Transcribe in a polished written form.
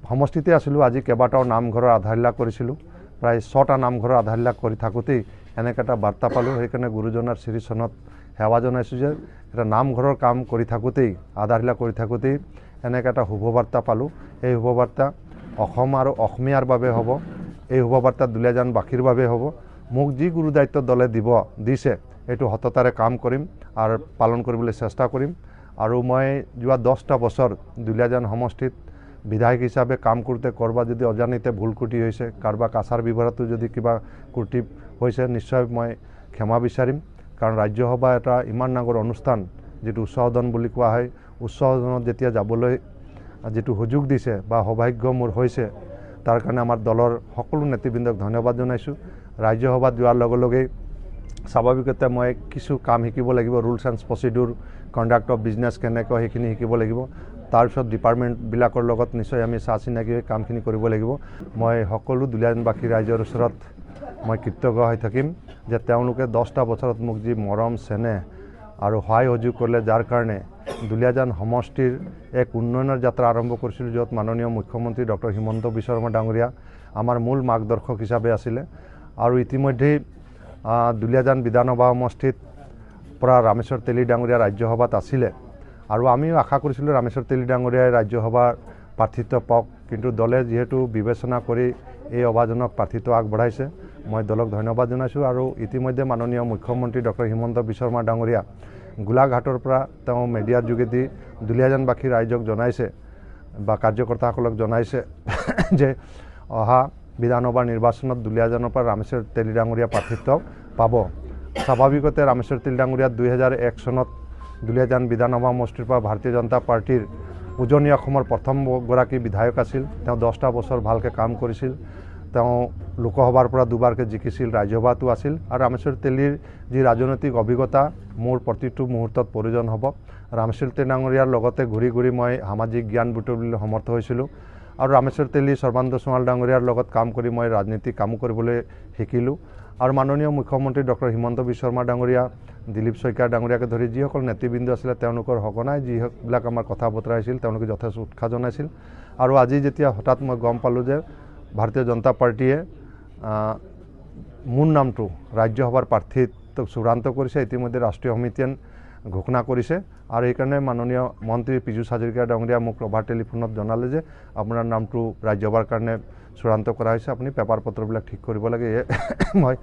সমষ্টিতে আছিলোঁ। আজি কেইবাটাও নামঘৰৰ আধাৰশিলা কৰিছিলোঁ। প্ৰায় 6টা নামঘৰৰ আধাৰশিলা কৰি থাকোঁতেই এনেকৈ এটা বাৰ্তা পালোঁ। সেইকাৰণে গুৰুজনাৰ শ্ৰীচৰণত সেৱা জনাইছোঁ যে এটা নামঘৰৰ কাম কৰি থাকোঁতেই, আধাৰশিলা কৰি থাকোঁতেই এনেকৈ এটা শুভবাৰ্তা পালোঁ। এই শুভবাৰ্তা অসম আৰু অসমীয়াৰ বাবে হ'ব। এই শুভবাৰ্তা দুলীয়াজানবাসীৰ বাবে হ'ব। মোক যি গুৰু দায়িত্ব দলে দিছে এইটো সততাৰে কাম কৰিম আৰু পালন কৰিবলৈ চেষ্টা কৰিম। আৰু মই যোৱা 10টা বছৰ দুলীয়াজান সমষ্টিত বিধায়ক হিচাপে কাম কৰোঁতে ক'ৰবাত যদি অজানিতে ভুল ত্ৰুটি হৈছে, কাৰোবাক আচাৰ ব্যৱহাৰতো যদি কিবা ত্ৰুটি হৈছে, নিশ্চয় মই ক্ষমা বিচাৰিম। কাৰণ ৰাজ্যসভা এটা ইমান ডাঙৰ অনুষ্ঠান, যিটো উচ্চ সদন বুলি কোৱা হয়, উচ্চ সদনত যেতিয়া যাবলৈ যিটো সুযোগ দিছে বা সৌভাগ্য মোৰ হৈছে, তাৰ কাৰণে আমাৰ দলৰ সকলো নেতৃবৃন্দক ধন্যবাদ জনাইছোঁ। ৰাজ্যসভাত যোৱাৰ লগে লগেই স্বাভাৱিকতে মই কিছু কাম শিকিব লাগিব। Rules and procedure, conduct of business কেনেকৈ, সেইখিনি শিকিব লাগিব। তাৰপিছত ডিপাৰ্টমেণ্টবিলাকৰ লগত নিশ্চয় আমি চা চিনাকি হৈ কামখিনি কৰিব লাগিব। মই সকলো দুলীয়াজানবাসী ৰাইজৰ ওচৰত মই কৃতজ্ঞ হৈ থাকিম যে তেওঁলোকে 10টা বছৰত মোক যি মৰম, চেনেহ আৰু সহায় সহযোগ কৰিলে, যাৰ কাৰণে দুলীয়াজান সমষ্টিৰ এক উন্নয়নৰ যাত্ৰা আৰম্ভ কৰিছিলোঁ, য'ত মাননীয় মুখ্যমন্ত্ৰী ডক্টৰ হিমন্ত বিশ্ব শৰ্মা ডাঙৰীয়া আমাৰ মূল মাৰ্গদৰ্শক হিচাপে আছিলে। আৰু ইতিমধ্যেই দুলীয়াজান বিধানসভা সমষ্টিত পৰা ৰামেশ্বৰ তেলী ডাঙৰীয়া ৰাজ্যসভাত আছিলে। আৰু আমিও আশা কৰিছিলোঁ ৰামেশ্বৰ তেলী ডাঙৰীয়াই ৰাজ্যসভাৰ প্ৰাৰ্থিত্ব পাওক। কিন্তু দলে যিহেতু বিবেচনা কৰি এই অভাজনক প্ৰাৰ্থিত্ব আগবঢ়াইছে, মই দলক ধন্যবাদ জনাইছোঁ। আৰু ইতিমধ্যে মাননীয় মুখ্যমন্ত্ৰী ডক্টৰ হিমন্ত বিশ্ব শৰ্মা ডাঙৰীয়া গোলাঘাটৰ পৰা তেওঁ মিডিয়াৰ যোগেদি দুলীয়াজানবাসী ৰাইজক জনাইছে বা কাৰ্যকৰ্তাসকলক জনাইছে যে অহা বিধানসভাৰ নিৰ্বাচনত দুলীয়াজানৰ পৰা ৰামেশ্বৰ তেলী ডাঙৰীয়া প্ৰাৰ্থিত্ব পাব। স্বাভাৱিকতে ৰামেশ্বৰ তেলী ডাঙৰীয়া 2001 চনত দুলীয়াজান বিধানসভা সমষ্টিৰ পৰা ভাৰতীয় জনতা পাৰ্টীৰ উজনি অসমৰ প্ৰথমগৰাকী বিধায়ক আছিল। তেওঁ 10টা বছৰ ভালকৈ কাম কৰিছিল। তেওঁ লোকসভাৰ পৰা দুবাৰকৈ জিকিছিল, ৰাজ্যসভাতো আছিল। আৰু ৰামেশ্বৰ তেলীৰ যি ৰাজনৈতিক অভিজ্ঞতা মোৰ প্ৰতিটো মুহূৰ্তত প্ৰয়োজন হ'ব। ৰামেশ্বৰ তেলী ডাঙৰীয়াৰ লগতে ঘূৰি ঘূৰি মই সামাজিক জ্ঞান বুটলিবলৈ সমৰ্থ হৈছিলোঁ। আৰু ৰামেশ্বৰ তেলী, সৰ্বানন্দ সোণোৱাল ডাঙৰীয়াৰ লগত কাম কৰি মই ৰাজনীতিক কামো কৰিবলৈ শিকিলোঁ। আৰু মাননীয় মুখ্যমন্ত্ৰী ডক্টৰ হিমন্ত বিশ্ব শৰ্মা ডাঙৰীয়া, দিলীপ শইকীয়া ডাঙৰীয়াকে ধৰি যিসকল নেতৃবৃন্দ আছিলে, তেওঁলোকৰ সঘনাই যিবিলাক আমাৰ কথা বতৰা হৈছিল, তেওঁলোকে যথেষ্ট উৎসাহ জনাইছিল। আৰু আজি যেতিয়া হঠাৎ মই গম পালোঁ যে ভাৰতীয় জনতা পাৰ্টীয়ে মোৰ নামটো ৰাজ্যসভাৰ প্ৰাৰ্থীত্বক চূড়ান্ত কৰিছে, ইতিমধ্যে ৰাষ্ট্ৰীয় সমিতিয়ে ঘোষণা কৰিছে। আৰু সেইকাৰণে মাননীয় মন্ত্ৰী পীযুষ হাজৰিকা ডাঙৰীয়া মোক অভাৰ টেলিফোনত জনালে যে আপোনাৰ নামটো ৰাজ্যসভাৰ কাৰণে চূড়ান্ত কৰা হৈছে, আপুনি পেপাৰ পত্ৰবিলাক ঠিক কৰিব লাগে। মই